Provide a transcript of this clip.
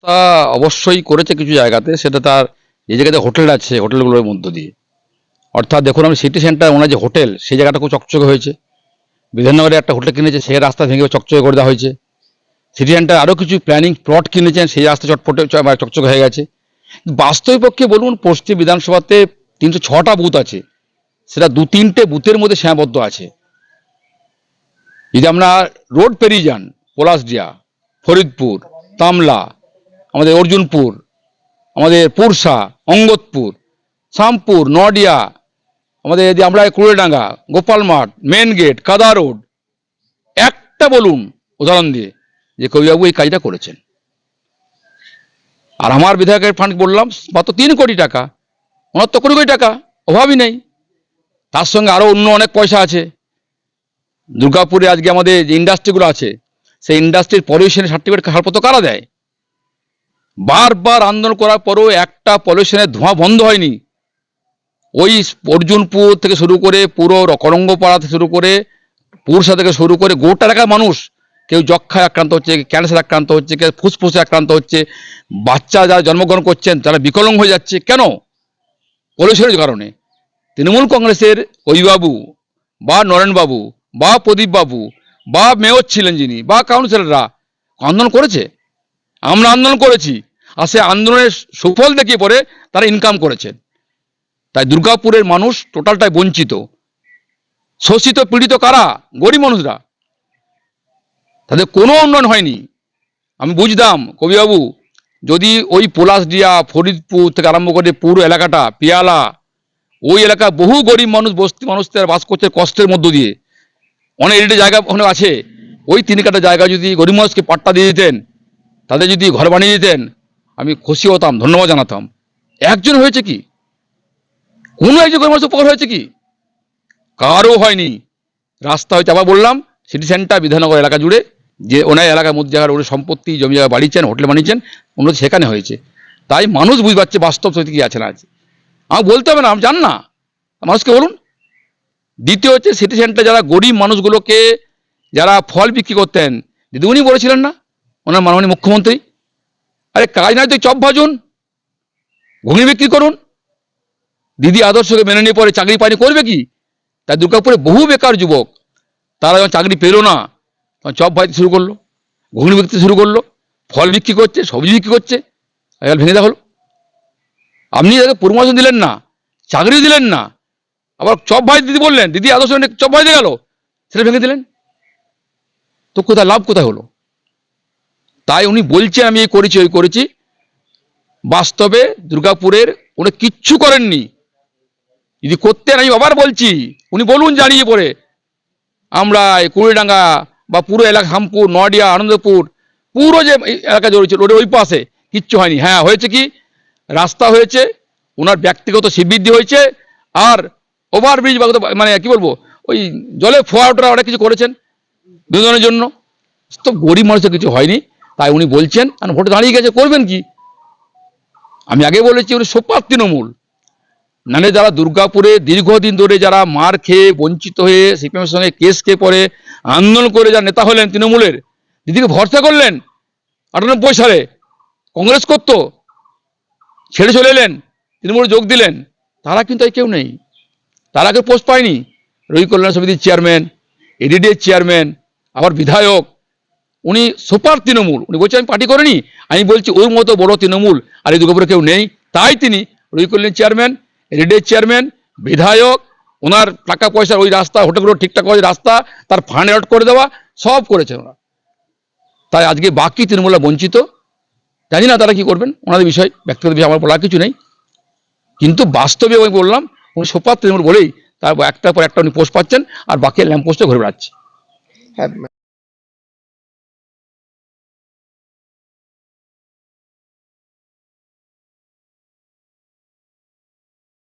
তা অবশ্যই করেছে কিছু জায়গাতে, সেটা তার যে জায়গাতে হোটেল আছে হোটেলগুলোর মধ্য দিয়ে। অর্থাৎ দেখুন, আমি সিটি সেন্টার ওনার যে হোটেল সেই জায়গাটা খুব চকচকে হয়েছে। বিধাননগরে একটা হোটেল কিনেছে, সেই রাস্তা ভেঙে চকচকে করে দেওয়া হয়েছে। সিটি সেন্টার আরও কিছু প্ল্যানিং প্লট কিনেছেন, সেই রাস্তা চটপটে চকচকে হয়ে গেছে। বাস্তবিক পক্ষে বলুন, পশ্চিম বিধানসভাতে 306টা বুথ আছে, সেটা 2-3টে বুথের মধ্যে সীমাবদ্ধ আছে। যদি আমরা রোড পেরিয়ে যান, পলাশডিয়া, ফরিদপুর, তামলা, আমাদের অর্জুনপুর, আমাদের পুরসা, অঙ্গদপুর, শামপুর, নডিয়া, আমাদের যদি আমরা কুড়েডাঙ্গা, গোপালমাঠ, মেন গেট, কাদা রোড, একটা বলুন উদাহরণ দিয়ে যে কবিবাবু এই কাজটা করেছেন। আর আমার বিধায়কের ফান্ড বললাম মাত্র 3 কোটি টাকা, ওনার তো কোটি কোটি টাকা অভাবই নেই। তার সঙ্গে আরও অন্য অনেক পয়সা আছে। দুর্গাপুরে আজকে আমাদের যে ইন্ডাস্ট্রিগুলো আছে, সেই ইন্ডাস্ট্রির পলিউশনের সার্টিফিকেট ছাড়পত্র কারা দেয়? বারবার আন্দোলন করার পরেও একটা পলিউশনের ধোঁয়া বন্ধ হয়নি। ওই অর্জুনপুর থেকে শুরু করে পুরো করঙ্গপাড়া থেকে শুরু করে পুরসা থেকে শুরু করে গোটা এলাকার মানুষ, কেউ যক্ষায় আক্রান্ত হচ্ছে, ক্যান্সার আক্রান্ত হচ্ছে, কেউ ফুসফুসে আক্রান্ত হচ্ছে, বাচ্চা যারা জন্মগ্রহণ করছেন তারা বিকলাঙ্গ হয়ে যাচ্ছে। কেন? পলিউশনের কারণে। তৃণমূল কংগ্রেসের অভিবাবু বা নরেনবাবু বা প্রদীপবাবু বা মেয়র ছিলেন যিনি বা কাউন্সিলররা আন্দোলন করেছে? আমরা আন্দোলন করেছি, আর সে আন্দোলনের সুফল দেখিয়ে পরে তারা ইনকাম করেছেন। তাই দুর্গাপুরের মানুষ টোটালটাই বঞ্চিত, শোষিত, পীড়িত কারা? গরিব মানুষরা। তাদের কোনো উন্নয়ন হয়নি। আমি বুঝতাম কবিবাবু, যদি ওই পলাশডিয়া, ফরিদপুর থেকে আরম্ভ করে পুরো এলাকাটা, পিয়ালা, ওই এলাকা বহু গরিব মানুষ, বস্তি মানুষ তারা বাস করছে কষ্টের মধ্য দিয়ে, অনেক এরিডে জায়গা ওখানে আছে, ওই 3 কাঠা জায়গা যদি গরিব মানুষকে পাট্টা দিয়ে দিতেন, তাদের যদি ঘর বানিয়ে দিতেন, আমি খুশি হতাম, ধন্যবাদ জানাতাম। একজন হয়েছে কি? কোনো একজন গরিব মানুষ উপকার হয়েছে কি? কারও হয়নি। রাস্তা হয়েছে, আবার বললাম, সিটি সেন্টার বিধাননগর এলাকা জুড়ে যে ওনার এলাকার মধ্যে জায়গার ওর সম্পত্তি জমি জায়গা বাড়িয়েছেন, হোটেল বানিয়েছেন, উন্নতি সেখানে হয়েছে। তাই মানুষ বুঝতে পারছে বাস্তব সত্যি কী আছে না আছে। আমার বলতে হবে না, আমি জান না, মানুষকে বলুন। দ্বিতীয় হচ্ছে, সিটি সেন্টার যারা গরিব মানুষগুলোকে যারা ফল বিক্রি করতেন, দিদিমণি বলেছিলেন না ওনার মাননীয় মুখ্যমন্ত্রী, আরে কাজ নাই তো চপ ভাজুন, ঘুগনি বিক্রি করুন। দিদি আদর্শকে মেনে নিয়ে পরে চাকরি পায়নি, করবে কি? তাই দুর্গাপুরে বহু বেকার যুবক, তারা যখন চাকরি পেল না, তখন চপ ভাজতে শুরু করলো, ঘুগনি বিক্রি শুরু করলো, ফল বিক্রি করছে, সবজি বিক্রি করছে। আজকাল ভেঙে দেওয়া হলো। আপনি তাকে প্রমোশন দিলেন না, চাকরি দিলেন না, আবার চপ ভাজ দিদি বললেন, দিদি আদর্শ চপ ভাজতে গেল, সেটা ভেঙে দিলেন। তো কোথায় লাভ, কোথায় হলো? তাই উনি বলছেন আমি এই করেছি ওই করেছি, বাস্তবে দুর্গাপুরের উনি কিচ্ছু করেননি। যদি করতেন, আমি আবার বলছি, উনি বলুন জানিয়ে পড়ে, আমরা এই কুড়িডাঙ্গা বা পুরো এলাকা, হামপুর, নডিয়া, আনন্দপুর, পুরো যে এলাকা জড়িয়েছে রোডের ওই পাশে কিচ্ছু হয়নি। হ্যাঁ, হয়েছে কি? রাস্তা হয়েছে, ওনার ব্যক্তিগত শ্রীবৃদ্ধি হয়েছে, আর ওভারব্রিজ বা মানে কি বলবো, ওই জলে ফোয়ারা অনেক কিছু করেছেন বিনোদনের জন্য। তো গরিব মানুষের কিছু হয়নি। তাই উনি বলছেন, আর ভোটে দাঁড়িয়ে গেছে, করবেন কি? আমি আগে বলেছি, উনি সোপার তৃণমূল। নাহলে যারা দুর্গাপুরে দীর্ঘদিন ধরে যারা মার খেয়ে বঞ্চিত হয়ে সিপিএমের সঙ্গে কেস খেয়ে পরে আন্দোলন করে যারা নেতা হলেন তৃণমূলের, দিদিকে ভরসা করলেন, 98 সালে কংগ্রেস করতো, ছেড়ে চলে এলেন, তৃণমূলে যোগ দিলেন, তারা কিন্তু এই কেউ নেই। তারা কেউ পোস্ট পায়নি। রবি কল্যাণ সমিতির চেয়ারম্যান, এডিডিএর চেয়ারম্যান, আবার বিধায়ক, উনি সুপার তৃণমূল। উনি বলছেন আমি পার্টি করিনি, আমি বলছি ওর মতো বড় তৃণমূল আর এই দুর্গাপুরে কেউ নেই। তাই তিনি রবি কল্যাণ চেয়ারম্যান, এডিডিএর চেয়ারম্যান, বিধায়ক, ওনার টাকা পয়সা ওই রাস্তা হোটেলগুলো ঠিকঠাক করে রাস্তা তার ফান্ড অ্যালট করে দেওয়া সব করেছেন ওরা। তাই আজকে বাকি তৃণমূলরা বঞ্চিত। জানি না তারা কি করবেন, ওনাদের বিষয়, ব্যক্তিগত বিষয় আমার বলার কিছু নেই। কিন্তু বাস্তবে আমি বললাম, উনি সোপার তৃণমূল বলেই তার একটার পর একটা উনি পোস্ট পাচ্ছেন, আর বাকি ল্যাম্প পোস্টে ঘুরে বেড়াচ্ছে। হ্যাঁ